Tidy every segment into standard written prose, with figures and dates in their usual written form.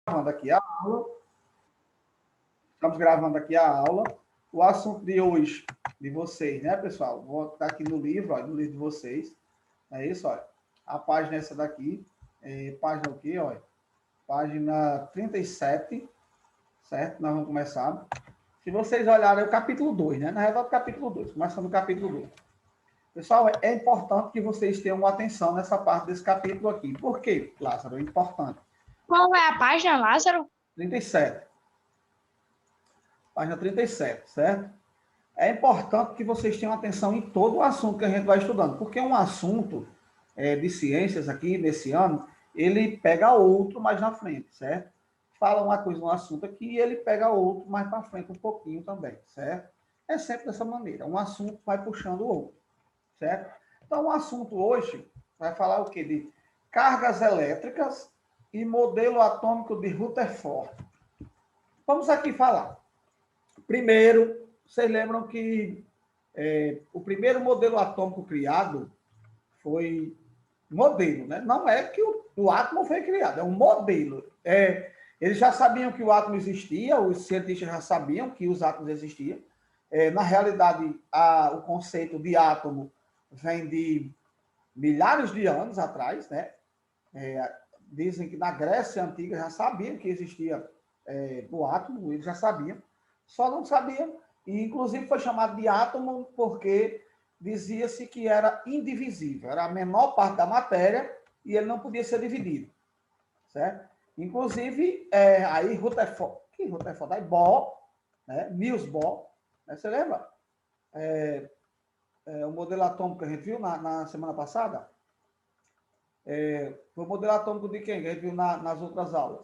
gravando aqui a aula. Estamos gravando aqui a aula. O assunto de hoje, de vocês, né, pessoal? Vou estar aqui no livro, ó, no livro de vocês. É isso, olha. A página é essa daqui. Página o quê, olha? Página 37, certo? Nós vamos começar. Se vocês olharem, é o capítulo 2, né? Na verdade, o capítulo 2. Começando o capítulo 2. Pessoal, é importante que vocês tenham atenção nessa parte desse capítulo aqui. Por quê, Lázaro? É importante. Qual é a página, Lázaro? 37. Página 37, certo? É importante que vocês tenham atenção em todo o assunto que a gente vai estudando, porque um assunto de ciências aqui, nesse ano, ele pega outro mais na frente, certo? Fala uma coisa, um assunto aqui, e ele pega outro mais para frente um pouquinho também, certo? É sempre dessa maneira. Um assunto vai puxando o outro, certo? Então, o assunto hoje vai falar o quê? De cargas elétricas e modelo atômico de Rutherford. Vamos aqui falar. Primeiro, vocês lembram que o primeiro modelo atômico criado foi modelo, né? Não é que o átomo foi criado, é um modelo. Eles já sabiam que o átomo existia, os cientistas já sabiam que os átomos existiam. Na realidade, o conceito de átomo vem de milhares de anos atrás, né? Dizem que na Grécia Antiga já sabiam que existia o átomo, eles já sabiam, só não sabiam, e inclusive foi chamado de átomo porque dizia-se que era indivisível, era a menor parte da matéria e ele não podia ser dividido, certo? Inclusive, aí Rutherford, aí Bohr, né? Niels Bohr, né? Você lembra? O modelo atômico que a gente viu na semana passada, foi o modelo atômico de quem? Que a gente viu nas outras aulas.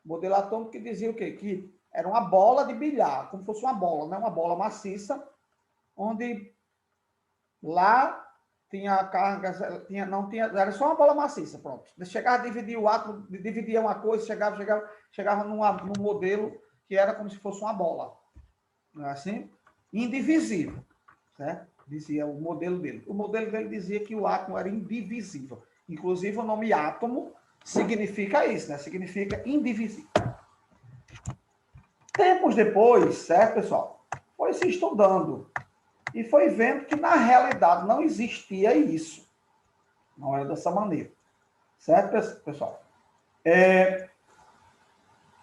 O modelo atômico que dizia o quê? Que era uma bola de bilhar, como se fosse uma bola, né? Uma bola maciça, onde lá tinha cargas, não tinha, era só uma bola maciça, pronto. Chegava a dividir o átomo, dividia uma coisa, chegava num modelo que era como se fosse uma bola. Não é assim? Indivisível, certo? Dizia o modelo dele. O modelo dele dizia que o átomo era indivisível. Inclusive, o nome átomo significa isso, né? Significa indivisível. Tempos depois, certo, pessoal? Foi se estudando e foi vendo que, na realidade, não existia isso. Não era dessa maneira. Certo, pessoal?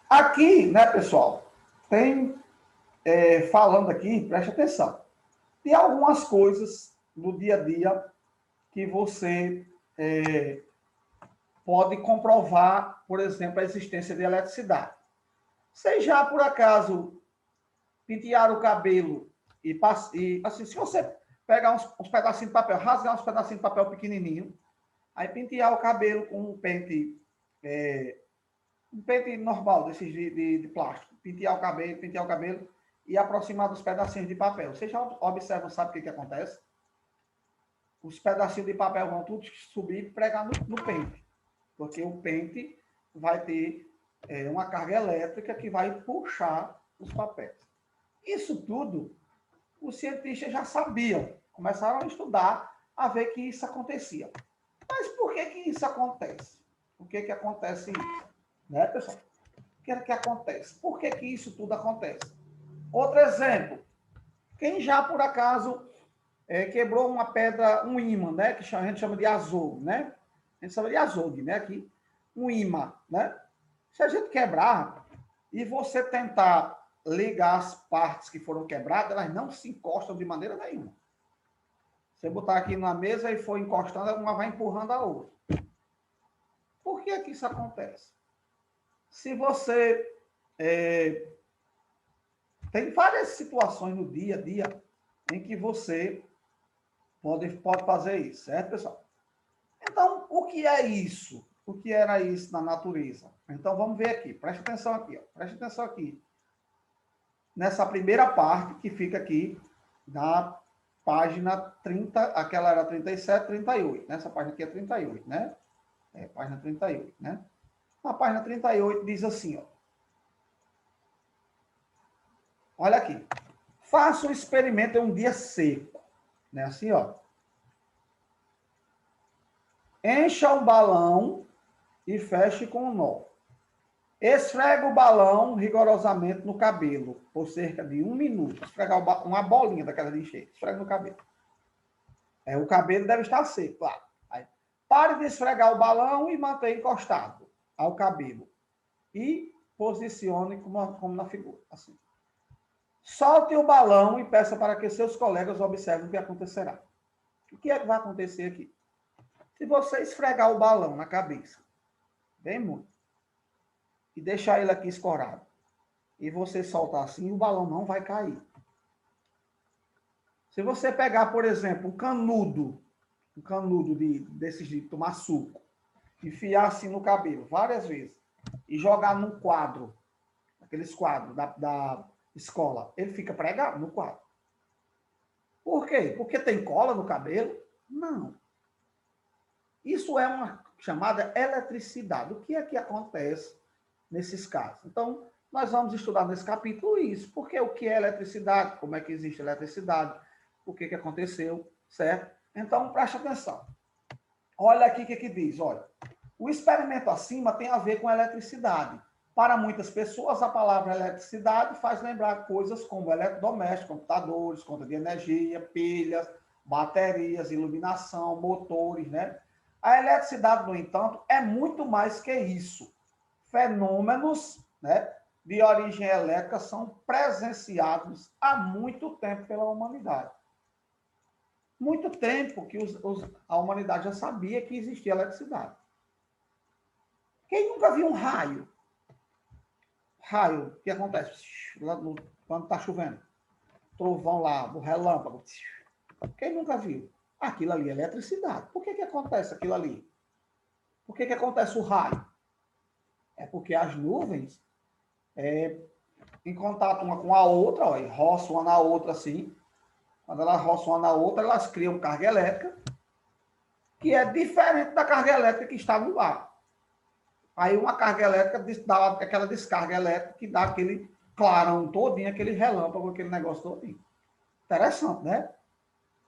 Aqui, né, pessoal, tem, falando aqui, preste atenção, de algumas coisas do dia a dia que você pode comprovar, por exemplo, a existência de eletricidade. Vocês já, por acaso, pentearam o cabelo e assim, se você pegar uns pedacinhos de papel, rasgar uns pedacinhos de papel pequenininho, aí pentear o cabelo com um pente normal, desses de plástico, pentear o cabelo e aproximar dos pedacinhos de papel. Vocês já observam, sabe o que acontece? Os pedacinhos de papel vão tudo subir e pregar no pente, porque o pente vai ter uma carga elétrica que vai puxar os papéis. Isso tudo, os cientistas já sabiam, começaram a estudar, a ver que isso acontecia. Mas por que isso acontece? Por que acontece isso? Né, pessoal? O que é que acontece? Por que isso tudo acontece? Outro exemplo. Quem já, por acaso, quebrou uma pedra, um ímã, né? Que a gente chama de azougue, né? A gente chama de azougue, né? Aqui. Um ímã, né? Se a gente quebrar e você tentar ligar as partes que foram quebradas, elas não se encostam de maneira nenhuma. Você botar aqui na mesa e for encostando, uma vai empurrando a outra. Por que isso acontece? Se você tem várias situações no dia a dia em que você pode fazer isso, certo, pessoal? Então, o que é isso? O que era isso na natureza? Então, vamos ver aqui. Preste atenção aqui. Ó. Preste atenção aqui. Nessa primeira parte que fica aqui na página 30, aquela era 37, 38. Nessa página aqui é 38, né? Página 38, né? Na página 38 diz assim, ó. Olha aqui. Faça um experimento em um dia seco. Né? Assim, ó. Encha um balão e feche com um nó. Esfrega o balão rigorosamente no cabelo, por cerca de 1 minuto. Esfregar uma bolinha daquela de encher. Esfrega no cabelo. O cabelo deve estar seco, claro. Aí, pare de esfregar o balão e mantenha encostado ao cabelo. E posicione como na figura. Assim. Solte o balão e peça para que seus colegas observem o que acontecerá. O que é que vai acontecer aqui? Se você esfregar o balão na cabeça, bem muito, e deixar ele aqui escorado, e você soltar assim, o balão não vai cair. Se você pegar, por exemplo, um canudo desses de tomar suco, enfiar assim no cabelo várias vezes, e jogar num quadro, aqueles quadros da escola, ele fica pregado no quadro. Por quê? Porque tem cola no cabelo? Não. Isso é uma chamada eletricidade. O que é que acontece nesses casos? Então, nós vamos estudar nesse capítulo isso. Porque o que é eletricidade? Como é que existe eletricidade? O que aconteceu, certo? Então, preste atenção. Olha aqui o que diz. Olha, o experimento acima tem a ver com eletricidade. Para muitas pessoas, a palavra eletricidade faz lembrar coisas como eletrodomésticos, computadores, conta de energia, pilhas, baterias, iluminação, motores, né? A eletricidade, no entanto, é muito mais que isso. Fenômenos, né, de origem elétrica são presenciados há muito tempo pela humanidade. Muito tempo que a humanidade já sabia que existia eletricidade. Quem nunca viu um raio? Raio, o que acontece? Quando está chovendo. Trovão lá, o relâmpago. Quem nunca viu? Aquilo ali é eletricidade. Por que acontece aquilo ali? Por que acontece o raio? É porque as nuvens, em contato uma com a outra, ó, roçam uma na outra assim. Quando elas roçam uma na outra, elas criam carga elétrica, que é diferente da carga elétrica que está no ar. Aí uma carga elétrica dá aquela descarga elétrica que dá aquele clarão todinho, aquele relâmpago, aquele negócio todinho. Interessante, né?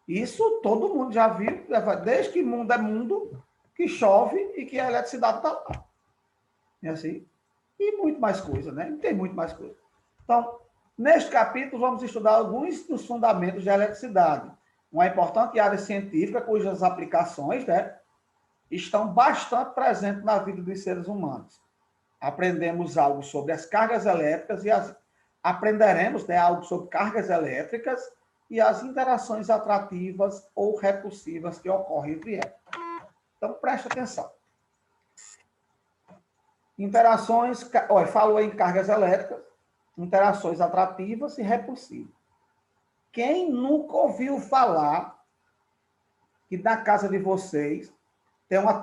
Isso todo mundo já viu, desde que mundo é mundo, que chove e que a eletricidade está lá. É assim? E muito mais coisa, né? Tem muito mais coisa. Então, neste capítulo, vamos estudar alguns dos fundamentos da eletricidade. Uma importante área científica cujas aplicações, né, estão bastante presentes na vida dos seres humanos. Aprendemos algo sobre as cargas elétricas aprenderemos, né, algo sobre cargas elétricas e as interações atrativas ou repulsivas que ocorrem entre elas. Então, preste atenção. Interações, olha, falou em cargas elétricas, interações atrativas e repulsivas. Quem nunca ouviu falar que na casa de vocês tem uma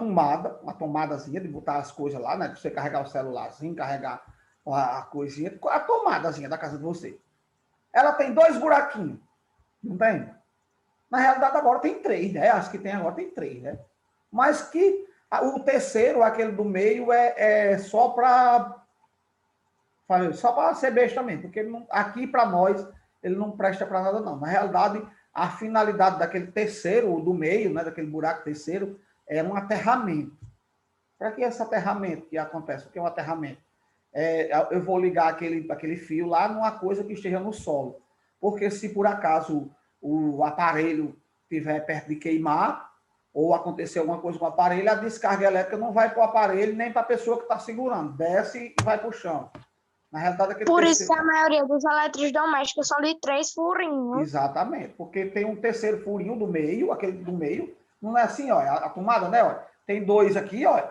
tomadazinha de botar as coisas lá, né? De você carregar o celularzinho, carregar a coisinha, a tomadazinha da casa de vocês. Ela tem 2 buraquinhos, não tem? Na realidade, agora tem 3, né? Acho que tem agora, tem 3, né? Mas que o terceiro, aquele do meio, é só para ser besta também, porque ele não, aqui para nós ele não presta para nada, não. Na realidade, a finalidade daquele terceiro, do meio, né, daquele buraco terceiro, é um aterramento. Para que esse aterramento que acontece? O que é um aterramento? Eu vou ligar aquele fio lá numa coisa que esteja no solo. Porque se por acaso o aparelho estiver perto de queimar, ou acontecer alguma coisa com o aparelho, a descarga elétrica não vai para o aparelho nem para a pessoa que está segurando. Desce e vai para o chão. Na realidade, aquele Por isso que a maioria dos eletrodomésticos são de 3 furinhos. Exatamente, porque tem um terceiro furinho do meio, aquele do meio, não é assim, ó, a tomada, né, ó, tem 2 aqui, ó,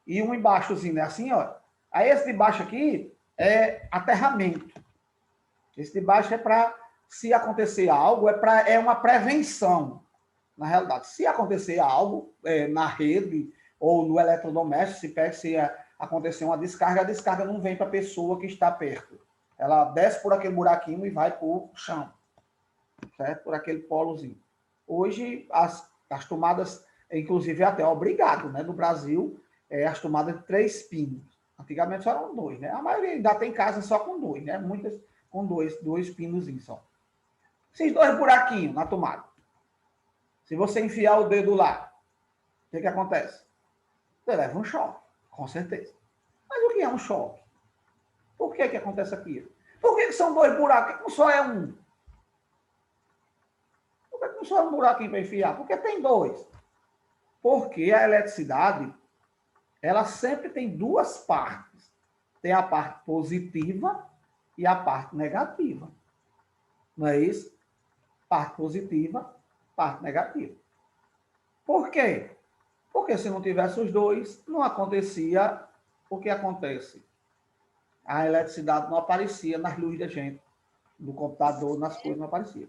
e um embaixozinho, né, assim, ó. Aí esse de baixo aqui é aterramento. Esse de baixo é para, se acontecer algo, é uma prevenção, na realidade. Se acontecer algo na rede ou no eletrodoméstico, se acontecer uma descarga, a descarga não vem para a pessoa que está perto. Ela desce por aquele buraquinho e vai para o chão, certo? Por aquele polozinho. Hoje, as tomadas, inclusive até obrigado, né? No Brasil, as tomadas de 3 pinos. Antigamente só eram 2, né? A maioria ainda tem casa só com 2, né? Muitas com 2 pinozinhos só. Esses 2 buraquinhos na tomada. Se você enfiar o dedo lá, o que acontece? Você leva um choque, com certeza. Mas o que é um choque? que acontece aquilo? Por que são dois buracos? Por que não só é um? Por que não só é um buraquinho para enfiar? Porque tem dois. Porque a eletricidade, ela sempre tem duas partes. Tem a parte positiva e a parte negativa. Não é isso? Parte positiva, parte negativa. Por quê? Porque se não tivesse os dois, não acontecia o que acontece. A eletricidade não aparecia nas luzes da gente, no computador, nas coisas não aparecia.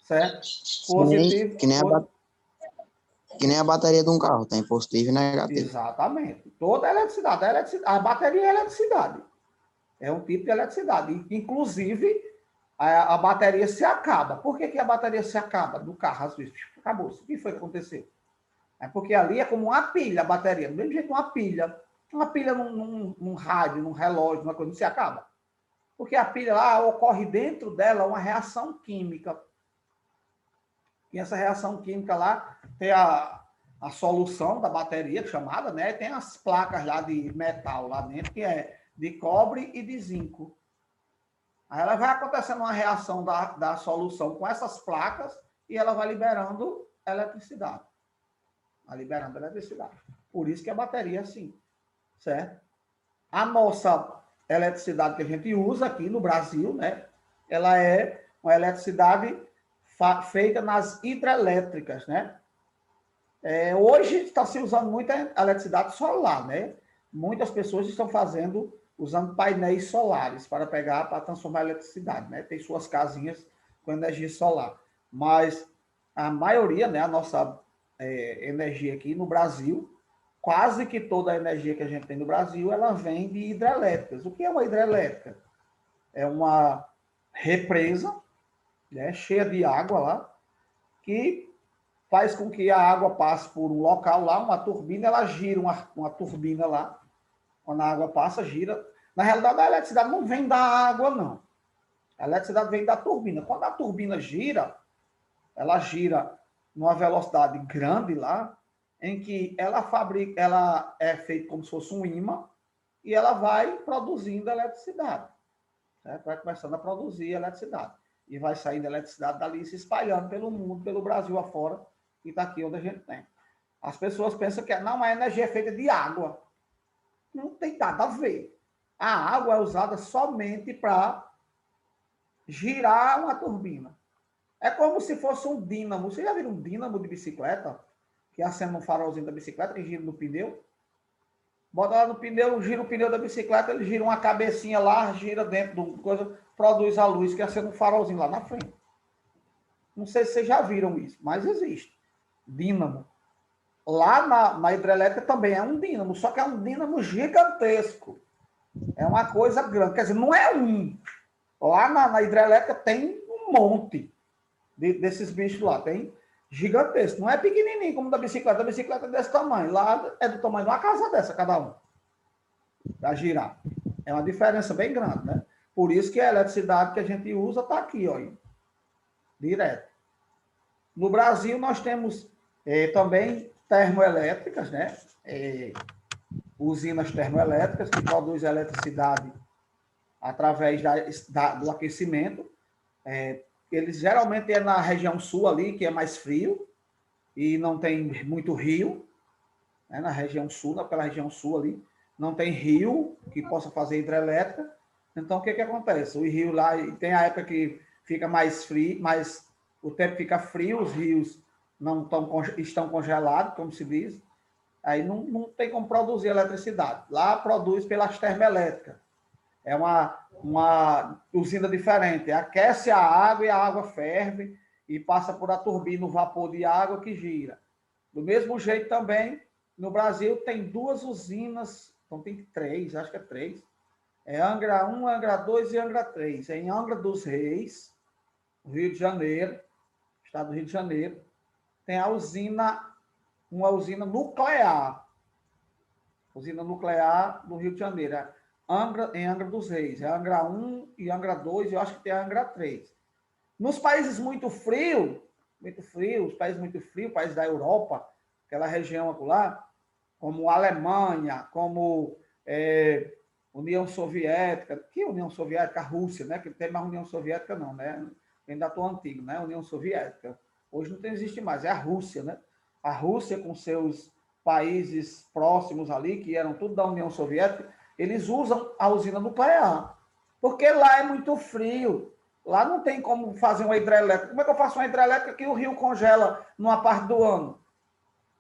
Certo? Positivo. Que nem a bateria de um carro, tem positivo e negativo. Exatamente. Toda a eletricidade. A bateria é eletricidade. É um tipo de eletricidade. Inclusive, a bateria se acaba. Por que a bateria se acaba do carro, às vezes? Acabou. O que foi que aconteceu? É porque ali é como uma pilha, a bateria. Do mesmo jeito, uma pilha. Uma pilha num rádio, num relógio, uma coisa, não se acaba. Porque a pilha lá ocorre dentro dela uma reação química. E essa reação química lá tem a solução da bateria, chamada, né? Tem as placas lá de metal lá dentro, que é de cobre e de zinco. Aí ela vai acontecendo uma reação da solução com essas placas e ela vai liberando eletricidade. Vai liberando eletricidade. Por isso que a bateria é assim, certo? A nossa eletricidade que a gente usa aqui no Brasil, né? Ela é uma eletricidade feita nas hidrelétricas, né? Hoje está se usando muita eletricidade solar, né? Muitas pessoas estão usando painéis solares para transformar a eletricidade, né? Tem suas casinhas com energia solar. Mas a maioria, né? A nossa energia aqui no Brasil, quase que toda a energia que a gente tem no Brasil, ela vem de hidrelétricas. O que é uma hidrelétrica? É uma represa, né, cheia de água lá, que faz com que a água passe por um local lá, uma turbina, ela gira uma turbina lá. Quando a água passa, gira. Na realidade, a eletricidade não vem da água, não. A eletricidade vem da turbina. Quando a turbina gira, ela gira numa velocidade grande lá, em que ela é feita como se fosse um imã, e ela vai produzindo eletricidade. Certo? Vai começando a produzir eletricidade. E vai saindo eletricidade dali, se espalhando pelo mundo, pelo Brasil afora, e está aqui onde a gente tem. As pessoas pensam que não, a energia é feita de água. Não tem nada a ver. A água é usada somente para girar uma turbina. É como se fosse um dínamo. Você já viu um dínamo de bicicleta? Que acende um farolzinho da bicicleta que gira no pneu? Bota lá no pneu, gira o pneu da bicicleta, ele gira uma cabecinha lá, gira dentro do coisa, produz a luz que acende um farolzinho lá na frente. Não sei se vocês já viram isso, mas existe. Dínamo. Lá na hidrelétrica também é um dínamo, só que é um dínamo gigantesco. É uma coisa grande. Quer dizer, não é um. Lá na hidrelétrica tem um monte desses bichos lá. Tem gigantesco. Não é pequenininho como da bicicleta. A bicicleta é desse tamanho. Lá é do tamanho de uma casa dessa, cada um. Para girar. É uma diferença bem grande, né? Por isso que a eletricidade que a gente usa está aqui, ó. Direto. No Brasil, nós temos também termoelétricas, né? Usinas termoelétricas que produzem eletricidade através do aquecimento. Eles geralmente é na região sul ali, que é mais frio, e não tem muito rio, né? Na região sul, naquela região sul ali, não tem rio que possa fazer hidrelétrica. Então, o que acontece? O rio lá, tem a época que fica mais frio, mas o tempo fica frio, os rios não estão congelados, como se diz, aí não tem como produzir eletricidade. Lá produz pelas termoelétricas. É uma usina diferente. Aquece a água e a água ferve e passa por a turbina, o vapor de água que gira. Do mesmo jeito também, no Brasil tem duas usinas, então tem três, acho que é três. É Angra 1, Angra 2 e Angra 3. É em Angra dos Reis, Rio de Janeiro, estado do Rio de Janeiro, tem uma usina nuclear. Usina nuclear do Rio de Janeiro. Em Angra dos Reis. É Angra 1 e Angra 2, eu acho que tem a Angra 3. Nos países muito frios, os países muito frios, países da Europa, aquela região lá, como a Alemanha, como União Soviética, que União Soviética? A Rússia, né? Que não tem mais União Soviética, não, né? Eu ainda estou antigo, né? União Soviética. Hoje não existe mais, é a Rússia, né? A Rússia, com seus países próximos ali, que eram tudo da União Soviética, eles usam a usina nuclear. Porque lá é muito frio. Lá não tem como fazer uma hidrelétrica. Como é que eu faço uma hidrelétrica que o rio congela numa parte do ano?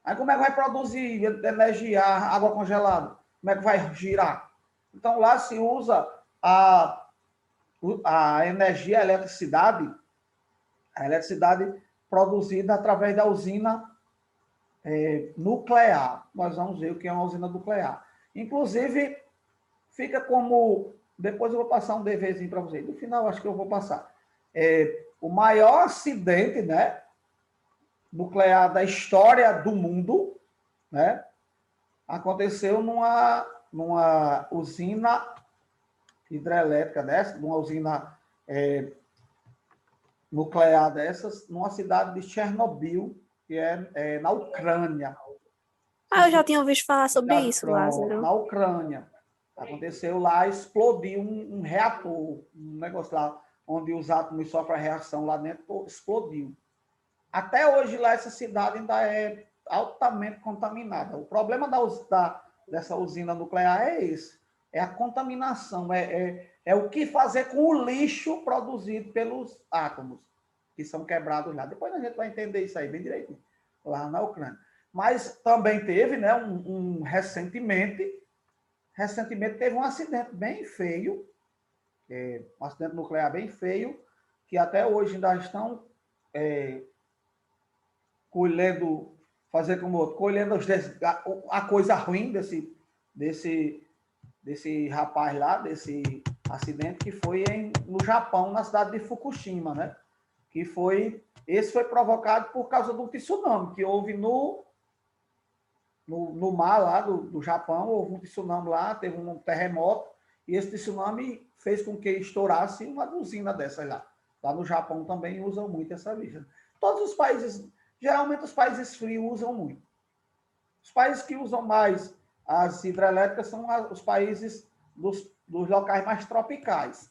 Aí como é que vai produzir energia, água congelada? Como é que vai girar? Então lá se usa a energia, a eletricidade produzida através da usina nuclear. Nós vamos ver o que é uma usina nuclear. Inclusive, fica como... Depois eu vou passar um DVzinho para vocês. No final, acho que eu vou passar. O maior acidente, né, nuclear da história do mundo, né, aconteceu numa usina hidrelétrica dessa, numa usina nuclear dessas, numa cidade de Chernobyl, que é na Ucrânia. Eu já tinha ouvido falar sobre isso, Lázaro. Na Ucrânia. Aconteceu lá, explodiu um reator, um negócio lá, onde os átomos sofrem a reação lá dentro, explodiu. Até hoje lá essa cidade ainda é altamente contaminada. O problema dessa usina nuclear é esse, é a contaminação, é o que fazer com o lixo produzido pelos átomos, que são quebrados lá. Depois a gente vai entender isso aí bem direitinho, lá na Ucrânia. Mas também teve, né, recentemente teve um acidente bem feio, um acidente nuclear bem feio, que até hoje ainda estão colhendo a coisa ruim desse rapaz lá, desse acidente que foi no Japão, na cidade de Fukushima, né? Esse foi provocado por causa do tsunami que houve no mar lá do Japão. Houve um tsunami lá, teve um terremoto, e esse tsunami fez com que estourasse uma usina dessas lá. Lá no Japão também usam muito essa usina. Todos os países, geralmente os países frios usam muito. Os países que usam mais as hidrelétricas são os países dos locais mais tropicais,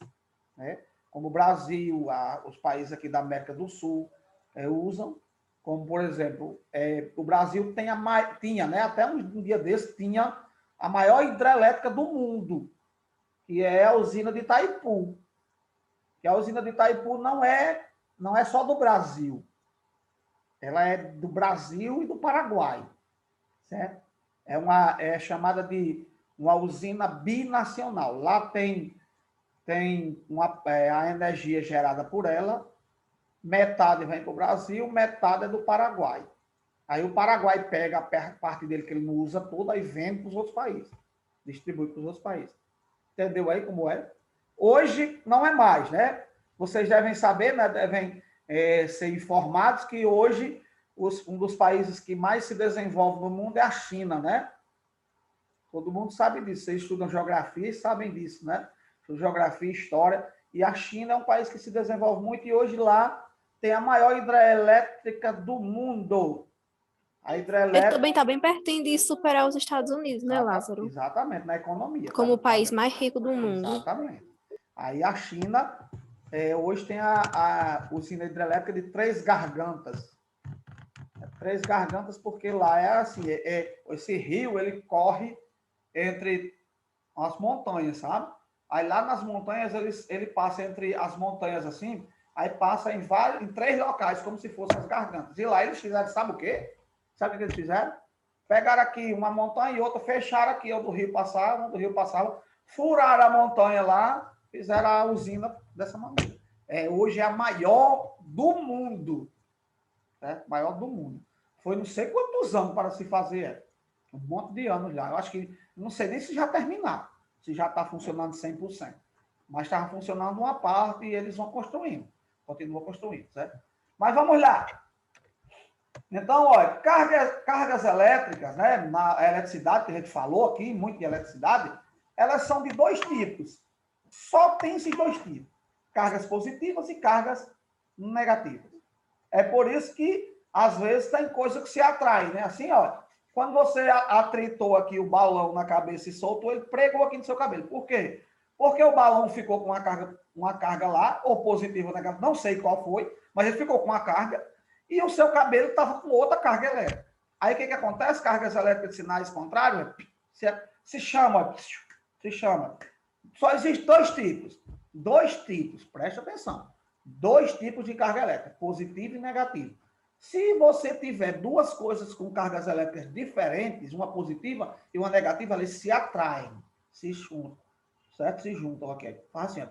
né? Como o Brasil, os países aqui da América do Sul usam. Como, por exemplo, o Brasil tinha, né, até um dia desse, tinha a maior hidrelétrica do mundo, que é a usina de Itaipu. Que a usina de Itaipu não é só do Brasil. Ela é do Brasil e do Paraguai, certo? É chamada de uma usina binacional. Lá tem a energia gerada por ela, metade vem para o Brasil, metade é do Paraguai. Aí o Paraguai pega a parte dele que ele não usa toda e vende para os outros países. Distribui para os outros países. Entendeu aí como é? Hoje não é mais, né? Vocês devem saber, né? Devem ser informados que hoje um dos países que mais se desenvolve no mundo é a China, né? Todo mundo sabe disso. Vocês estudam geografia e sabem disso, né? Geografia e história. E a China é um país que se desenvolve muito e hoje lá tem a maior hidrelétrica do mundo. A hidrelétrica... Ele também está bem pertinho de superar os Estados Unidos, né, Lázaro? Exatamente, na economia. Como o país mais rico do mundo. Exatamente. Aí a China hoje tem a usina hidrelétrica de Três Gargantas. Três Gargantas porque lá é assim, esse rio ele corre entre as montanhas, sabe? Aí lá nas montanhas ele passa entre as montanhas assim, aí passa em 3 locais, como se fossem as gargantas. E lá eles fizeram, sabe o quê? Sabe o que eles fizeram? Pegaram aqui uma montanha e outra, fecharam aqui, onde o rio passava, furaram a montanha lá, fizeram a usina dessa maneira. Hoje é a maior do mundo. Maior do mundo. Foi não sei quantos anos para se fazer. Um monte de anos já. Eu acho que, não sei nem se já terminar, se já está funcionando 100%. Mas estava funcionando uma parte e eles vão construindo. Continuam construindo, certo? Mas vamos lá. Então, olha, cargas elétricas, né, na eletricidade, que a gente falou aqui, muito de eletricidade, elas são de 2 tipos. Só tem esses 2 tipos. Cargas positivas e cargas negativas. É por isso que, às vezes, tem coisa que se atrai, né? Assim, ó, Quando você atritou aqui o balão na cabeça e soltou, ele pregou aqui no seu cabelo. Por quê? Porque o balão ficou com uma carga lá, ou positiva ou negativa, não sei qual foi, mas ele ficou com uma carga, e o seu cabelo estava com outra carga elétrica. Aí o que acontece? Cargas elétricas de sinais contrários se chama. Só existem dois tipos, preste atenção. Dois tipos de carga elétrica, positiva e negativa. Se você tiver duas coisas com cargas elétricas diferentes, uma positiva e uma negativa, eles se atraem, se juntam, certo? Se juntam, ok. Faz assim, ó.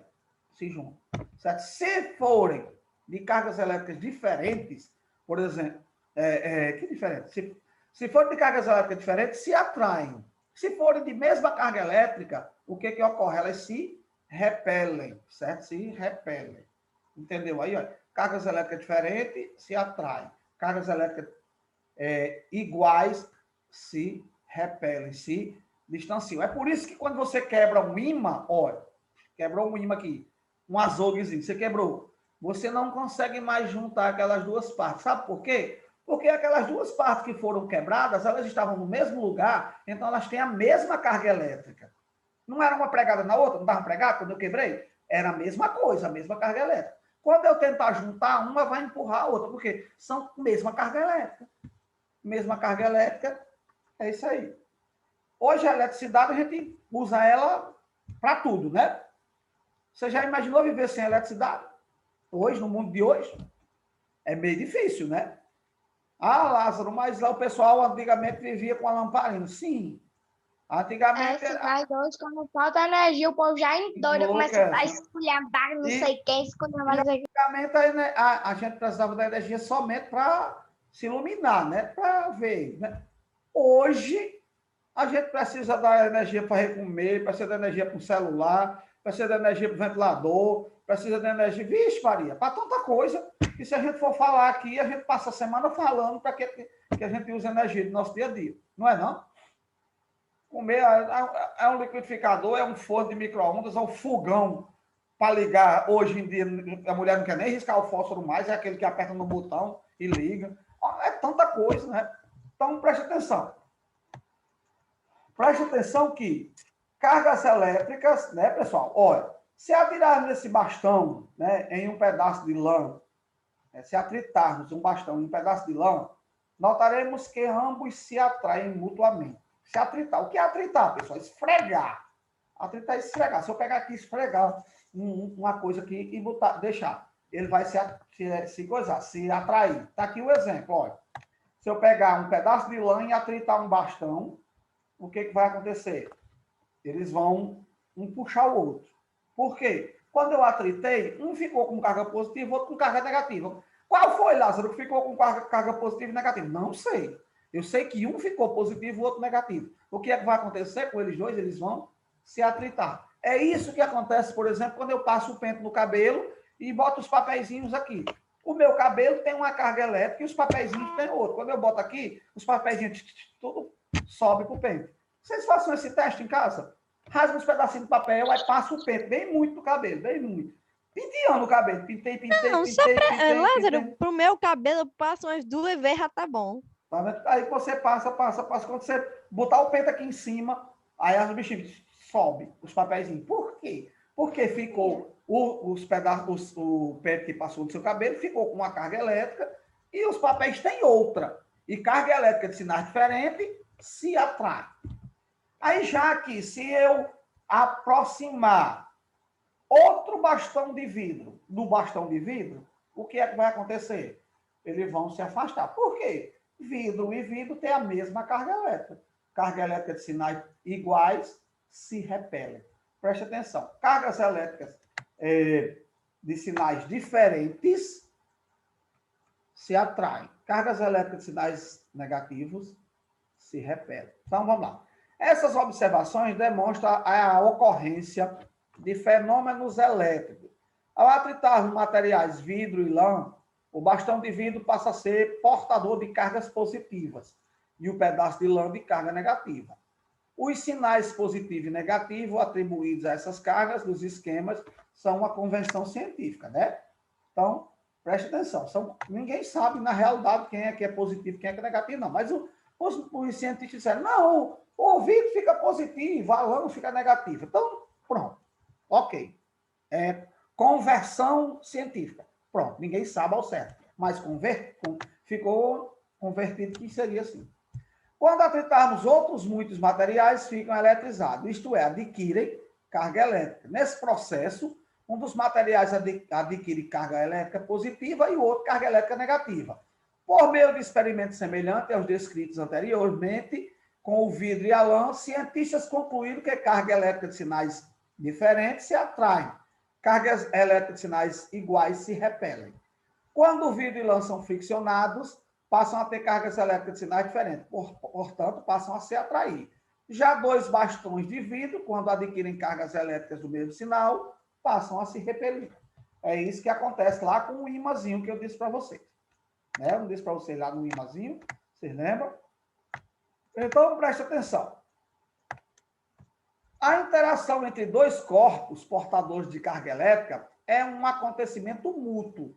Se juntam, certo? Se forem de cargas elétricas diferentes, por exemplo, que diferente? Se forem de cargas elétricas diferentes, se atraem. Se forem de mesma carga elétrica, o que ocorre? Elas se repelem, certo? Se repelem. Entendeu aí? Ó? Cargas elétricas diferentes se atraem. Cargas elétricas iguais se repelem, se distanciam. É por isso que quando você quebra um ímã, olha, quebrou um ímã aqui, um azouguezinho, você quebrou, você não consegue mais juntar aquelas duas partes. Sabe por quê? Porque aquelas duas partes que foram quebradas, elas estavam no mesmo lugar, então elas têm a mesma carga elétrica. Não era uma pregada na outra? Não estava pregada quando eu quebrei? Era a mesma coisa, a mesma carga elétrica. Quando eu tentar juntar, uma vai empurrar a outra, porque são a mesma carga elétrica. Mesma carga elétrica, é isso aí. Hoje a eletricidade, a gente usa ela para tudo, né? Você já imaginou viver sem eletricidade? Hoje, no mundo de hoje? É meio difícil, né? Ah, Lázaro, mas lá o pessoal antigamente vivia com a lamparina. Sim. Antigamente Mas hoje, quando falta energia, o povo já endoida, começa a esculhambar, não sei quem, esculhambar, não sei quem. Antigamente a gente precisava da energia somente para se iluminar, né? Para ver, né? Hoje, a gente precisa da energia para comer, precisa da energia para o celular, precisa da energia para o ventilador, precisa da energia... Vixe, Maria, para tanta coisa. E se a gente for falar aqui, a gente passa a semana falando para que a gente use energia no nosso dia a dia. Não é, não? Comer é um liquidificador, é um forno de micro-ondas, é um fogão para ligar. Hoje em dia, a mulher não quer nem riscar o fósforo mais, é aquele que aperta no botão e liga. É tanta coisa, né? Então, preste atenção. Preste atenção que cargas elétricas, né, pessoal? Olha, se atirarmos esse bastão, né, em um pedaço de lã, se atritarmos um bastão em um pedaço de lã, notaremos que ambos se atraem mutuamente. Se atritar. O que é atritar, pessoal? Esfregar. Atritar é esfregar. Se eu pegar aqui e esfregar uma coisa aqui e botar, deixar, ele vai se atrair. Está aqui o exemplo, olha. Se eu pegar um pedaço de lã e atritar um bastão, o que vai acontecer? Eles vão um puxar o outro. Por quê? Quando eu atritei, um ficou com carga positiva, outro com carga negativa. Qual foi, Lázaro, que ficou com carga positiva e negativa? Não sei. Eu sei que um ficou positivo e o outro negativo. O que é que vai acontecer com eles dois? Eles vão se atritar. É isso que acontece, por exemplo, quando eu passo o pente no cabelo e boto os papeizinhos aqui. O meu cabelo tem uma carga elétrica e os papeizinhos têm outra. Quando eu boto aqui, os papeizinhos tudo sobe para o pente. Vocês façam esse teste em casa? Rasga uns pedacinhos de papel, aí passa o pente bem muito no cabelo, bem muito. Penteando o cabelo. Pintei. Lázaro, pro meu cabelo, eu passo umas 2 vezes, já tá bom. Tá vendo? Aí você passa. Quando você botar o pente aqui em cima, aí as bichinhas sobe os papeizinhos. Por quê? Porque ficou os pedaços, o pente que passou no seu cabelo ficou com uma carga elétrica e os papéis têm outra. E carga elétrica de sinais diferentes se atrai. Aí já que se eu aproximar outro bastão de vidro do bastão de vidro, o que é que vai acontecer? Eles vão se afastar. Por quê? Vidro e vidro têm a mesma carga elétrica. Carga elétrica de sinais iguais se repelem. Preste atenção. Cargas elétricas de sinais diferentes se atraem. Cargas elétricas de sinais negativos se repelem. Então, vamos lá. Essas observações demonstram a ocorrência de fenômenos elétricos. Ao atritar materiais vidro e lã, o bastão de vidro passa a ser portador de cargas positivas e o pedaço de lã de carga negativa. Os sinais positivo e negativo atribuídos a essas cargas dos esquemas são uma convenção científica, né? Então, preste atenção. Ninguém sabe, na realidade, quem é que é positivo e quem é que é negativo, não. Mas Os cientistas disseram, não, o ouvido fica positivo, a lã fica negativa. Então, pronto. Ok. Conversão científica. Pronto, ninguém sabe ao certo. Mas ficou convertido que seria assim. Quando atritarmos outros muitos materiais, ficam eletrizados, isto é, adquirem carga elétrica. Nesse processo, um dos materiais adquire carga elétrica positiva e o outro carga elétrica negativa. Por meio de experimentos semelhantes aos descritos anteriormente, com o vidro e a lã, cientistas concluíram que carga elétrica de sinais diferentes se atraem. Cargas elétricas de sinais iguais se repelem. Quando o vidro e lã são friccionados, passam a ter cargas elétricas de sinais diferentes, portanto, passam a se atrair. Já dois bastões de vidro, quando adquirem cargas elétricas do mesmo sinal, passam a se repelir. É isso que acontece lá com o ímãzinho que eu disse para vocês. Né? Eu disse para vocês lá no ímãzinho, vocês lembram? Então, preste atenção. A interação entre dois corpos portadores de carga elétrica é um acontecimento mútuo,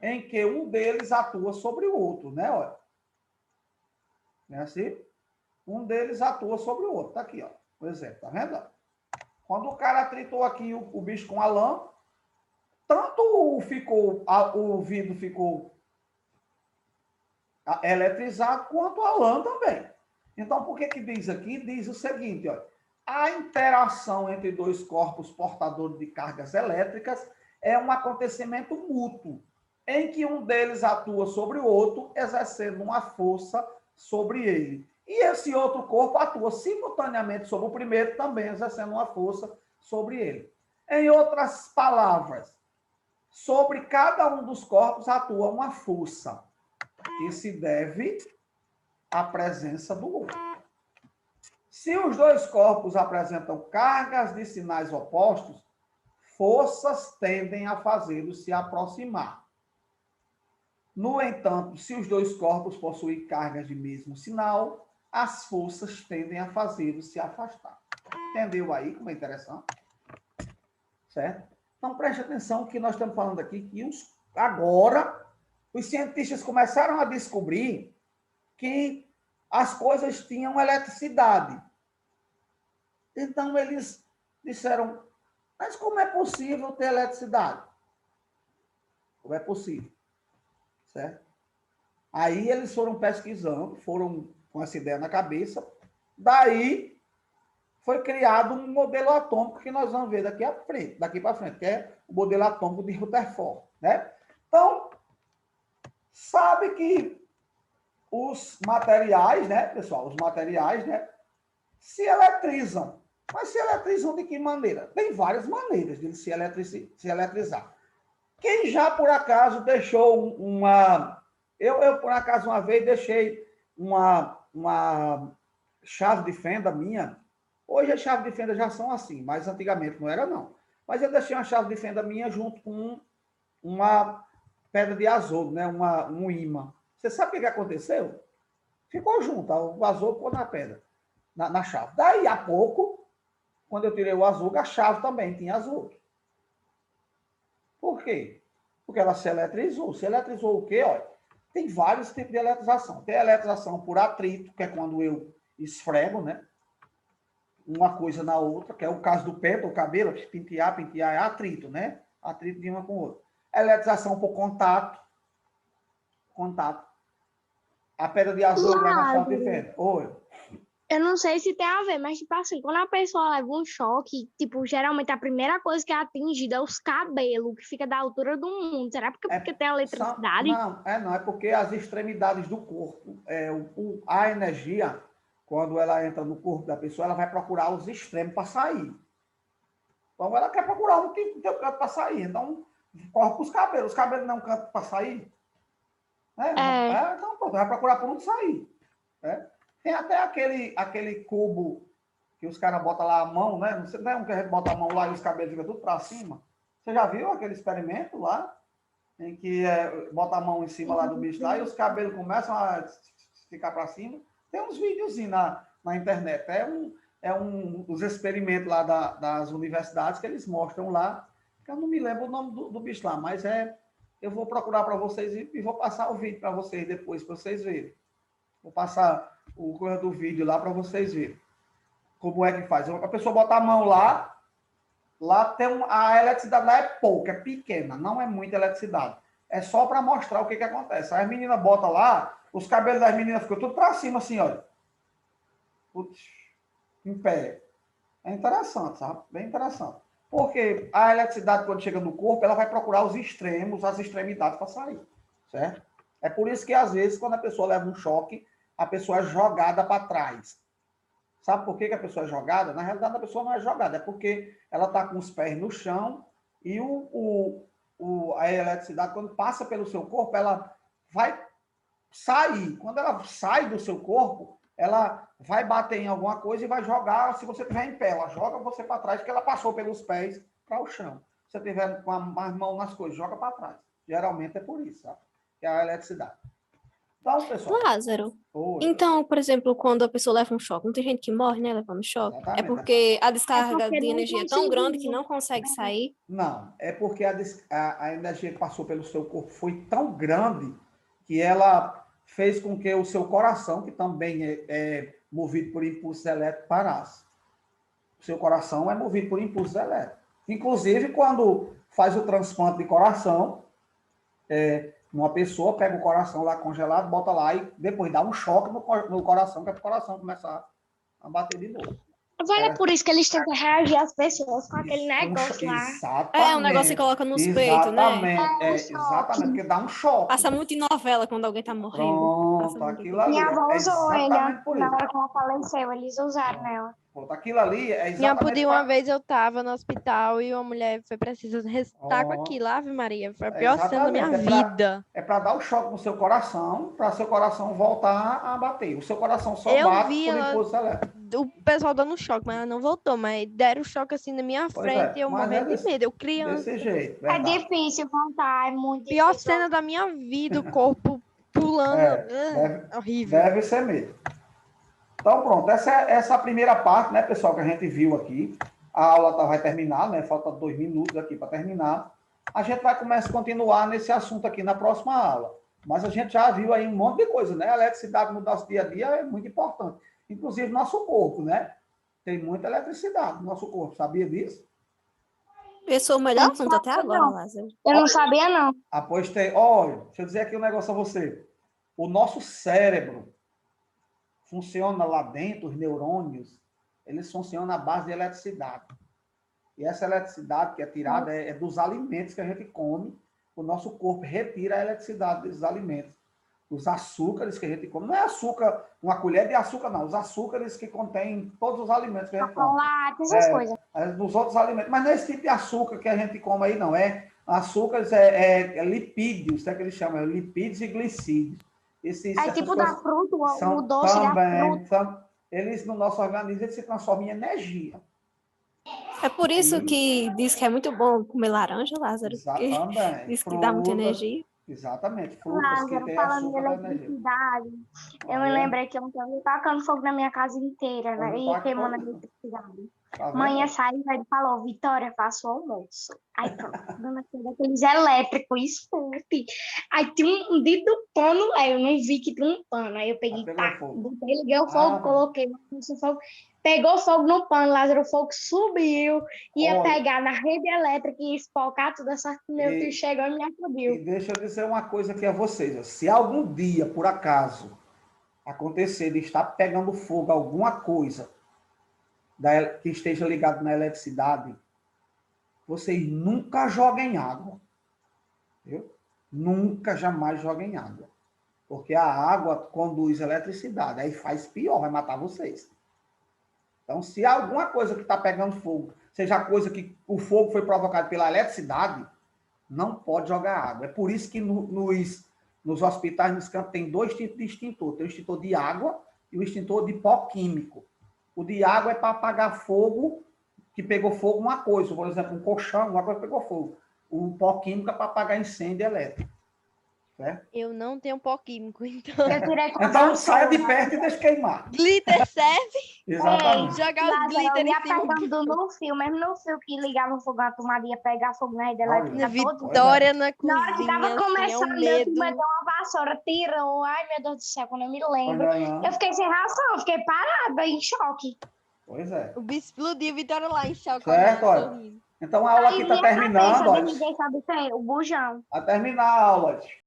em que um deles atua sobre o outro, né? Olha. Não é assim? Um deles atua sobre o outro. Tá aqui, ó. Por exemplo, tá vendo? Quando o cara atritou aqui o bicho com a lã, tanto o vidro ficou eletrizado, quanto a lã também. Então, por que diz aqui? Diz o seguinte, ó. A interação entre dois corpos portadores de cargas elétricas é um acontecimento mútuo, em que um deles atua sobre o outro, exercendo uma força sobre ele. E esse outro corpo atua simultaneamente sobre o primeiro, também exercendo uma força sobre ele. Em outras palavras, sobre cada um dos corpos atua uma força, que se deve à presença do outro. Se os dois corpos apresentam cargas de sinais opostos, forças tendem a fazê-los se aproximar. No entanto, se os dois corpos possuem cargas de mesmo sinal, as forças tendem a fazê-los se afastar. Entendeu aí como é interessante? Certo? Então, preste atenção que nós estamos falando aqui que agora os cientistas começaram a descobrir que as coisas tinham eletricidade. Então, eles disseram, mas como é possível ter eletricidade? Como é possível? Certo? Aí eles foram pesquisando, foram com essa ideia na cabeça, daí foi criado um modelo atômico que nós vamos ver daqui para frente, que é o modelo atômico de Rutherford, né? Então, sabe que os materiais, né, pessoal, os materiais, né, se eletrizam. Mas se eletrizam de que maneira? Tem várias maneiras de se eletrizar. Quem já, por acaso, deixou uma... Eu por acaso, uma vez, deixei uma chave de fenda minha. Hoje as chaves de fenda já são assim, mas antigamente não era, não. Mas eu deixei uma chave de fenda minha junto com uma pedra de azougue, né? Um ímã. Você sabe o que aconteceu? Ficou junto, o azougue ficou na pedra, na chave. Daí a pouco, quando eu tirei o azougue, a chave também tinha azougue. Por quê? Porque ela se eletrizou. Se eletrizou o quê? Olha, tem vários tipos de eletrização. Tem a eletrização por atrito, que é quando eu esfrego, né? Uma coisa na outra, que é o caso do pé, do cabelo, pentear, é atrito, né? Atrito de uma com a outra. Eletrização por contato. A pedra de azougue na chave de fenda. Oi. Eu não sei se tem a ver, mas, tipo assim, quando a pessoa leva um choque, tipo, geralmente a primeira coisa que é atingida é os cabelos, que fica da altura do mundo. Será porque tem eletricidade? Não, é porque as extremidades do corpo, a energia, quando ela entra no corpo da pessoa, ela vai procurar os extremos para sair. Então, ela quer procurar um canto para sair. Então, corre para os cabelos. Os cabelos não é um canto para sair? Então, pronto, vai procurar por onde sair. Tem até aquele cubo que os caras botam lá a mão, né? Não é um que a gente bota a mão lá e os cabelos ficam tudo para cima? Você já viu aquele experimento lá? Em que bota a mão em cima lá do bicho lá e os cabelos começam a ficar para cima? Tem uns videozinhos na internet. Os experimentos lá das universidades que eles mostram lá. Eu não me lembro o nome do bicho lá, mas eu vou procurar para vocês e vou passar o vídeo para vocês depois, para vocês verem. Vou passar o coisa do vídeo lá para vocês verem como é que faz. A pessoa bota a mão lá tem a eletricidade lá é pouca, é pequena, não é muita eletricidade. É só para mostrar o que acontece. Aí a menina bota lá, os cabelos das meninas ficam tudo para cima, assim, olha. Putz, em pé. É interessante, sabe? Bem interessante. Porque a eletricidade, quando chega no corpo, ela vai procurar os extremos, as extremidades para sair, certo? É por isso que, às vezes, quando a pessoa leva um choque, a pessoa é jogada para trás. Sabe por que a pessoa é jogada? Na realidade, a pessoa não é jogada, é porque ela está com os pés no chão e a eletricidade, quando passa pelo seu corpo, ela vai sair. Quando ela sai do seu corpo, ela vai bater em alguma coisa e vai jogar, se você estiver em pé, ela joga você para trás, porque ela passou pelos pés para o chão. Se você estiver com as mãos nas coisas, joga para trás. Geralmente é por isso, sabe? Que é a eletricidade. Então, pessoal. Lázaro, Oi. então, por exemplo, quando a pessoa leva um choque, não tem gente que morre, né, levando choque? É Exatamente. porque a descarga porque de não energia é tão grande que conseguiu. não consegue sair? Não, é porque a energia que passou pelo seu corpo foi tão grande que ela fez com que o seu coração, que também é movido por impulsos elétricos, parasse. O seu coração é movido por impulsos elétricos. Inclusive, quando faz o transplante de coração, uma pessoa pega o coração lá congelado, bota lá e depois dá um choque no coração, que é para o coração começar a bater de novo. É por isso que eles tentam reagir às pessoas com aquele negócio lá. Exatamente. É um negócio que coloca nos peitos, né? Exatamente, porque dá um choque. Passa muito em novela quando alguém tá morrendo. Pronto, aquilo ali. Minha avó usou ele, exatamente por na isso. hora que ela faleceu, eles usaram nela. Pronto, aquilo ali é Minha exatamente... pudim, uma vez eu tava no hospital e uma mulher foi preciso restar com aquilo, Ave Maria. Foi a pior cena da minha vida. É para dar o choque no seu coração, para seu coração voltar a bater. O seu coração só Eu bate vi por ela- impulso elétrico. O pessoal dando choque, mas ela não voltou. Mas deram choque assim na minha Pois frente é, e eu mas morrendo é de medo. Eu criança. Desse jeito, É verdade. difícil voltar, é muito Pior difícil. cena da minha vida, o corpo pulando. Horrível. Deve ser mesmo. Então, pronto, essa é a primeira parte, né, pessoal, que a gente viu aqui. A aula vai terminar, né? Falta 2 minutos aqui para terminar. A gente vai continuar nesse assunto aqui na próxima aula. Mas a gente já viu aí um monte de coisa, né? A eletricidade no nosso dia a dia é muito importante. Inclusive no nosso corpo, né? Tem muita eletricidade no nosso corpo, sabia disso? Esse foi o melhor assunto até agora, Lázaro. Eu não sabia, não. Após ter... Olha, deixa eu dizer aqui um negócio a você. O nosso cérebro funciona lá dentro, os neurônios, eles funcionam à base de eletricidade. E essa eletricidade que é tirada é dos alimentos que a gente come, o nosso corpo retira a eletricidade desses alimentos. Os açúcares que a gente come, não é açúcar, uma colher de açúcar, não, os açúcares que contêm todos os alimentos que a gente come. Chocolate, essas coisas. Dos outros alimentos, mas não é esse tipo de açúcar que a gente come aí, não. Açúcares lipídios, é que eles chamam, lipídios e glicídios. É tipo da fruta, o doce da fruta. Eles, no nosso organismo, eles se transformam em energia. É por isso que diz que é muito bom comer laranja, Lázaro. Exatamente. Diz que dá muita energia. Exatamente. Frutas que têm Falando em açúcar da energia. eletricidade, eu me lembrei que ontem eu estava tacando fogo na minha casa inteira, né? E queimando a eletricidade. Manhã saiu e falou, Vitória, faça o almoço. Aí pronto, dona Cida, aqueles elétricos, escute. Aí tinha um dedo do pano, aí eu não vi que tinha um pano. Aí eu peguei, liguei o fogo, coloquei no fogo, pegou fogo no pano, Lázaro, o fogo subiu, ia pegar na rede elétrica e espocar toda essa sorte que meu tio chegou e me acudiu. E deixa eu dizer uma coisa aqui a vocês, ó. Se algum dia, por acaso, acontecer de estar pegando fogo alguma coisa que esteja ligado na eletricidade, vocês nunca joguem água. Viu? Nunca, jamais joguem água. Porque a água conduz eletricidade, aí faz pior, vai matar vocês. Então, se alguma coisa que está pegando fogo, seja coisa que o fogo foi provocado pela eletricidade, não pode jogar água. É por isso que nos hospitais, nos campos, tem 2 tipos de extintor. Tem o extintor de água e o extintor de pó químico. O de água é para apagar fogo, que pegou fogo uma coisa, por exemplo, um colchão, uma coisa que pegou fogo. O pó químico é para apagar incêndio elétrico. Certo? Eu não tenho pó químico, então. Então saia de perto e deixa queimar. Glitter serve? Exatamente. Jogar os glitter em cima. Pegando no fio, mesmo no fio que ligava o fogo na tomada, ia pegar fogo na rede elétrica. Vitória na Na hora que cozinha, tava assim, é um começando, Deus medo. me deu uma vassoura tirou. Ai, meu Deus do céu, quando eu me lembro. Eu fiquei sem reação, eu fiquei parada, em choque. Pois é. O bicho explodiu, Vitória lá em choque. Certo, olha. Então a aula aqui está terminando. Ninguém sabe o que é, o bujão. Vai terminar a aula.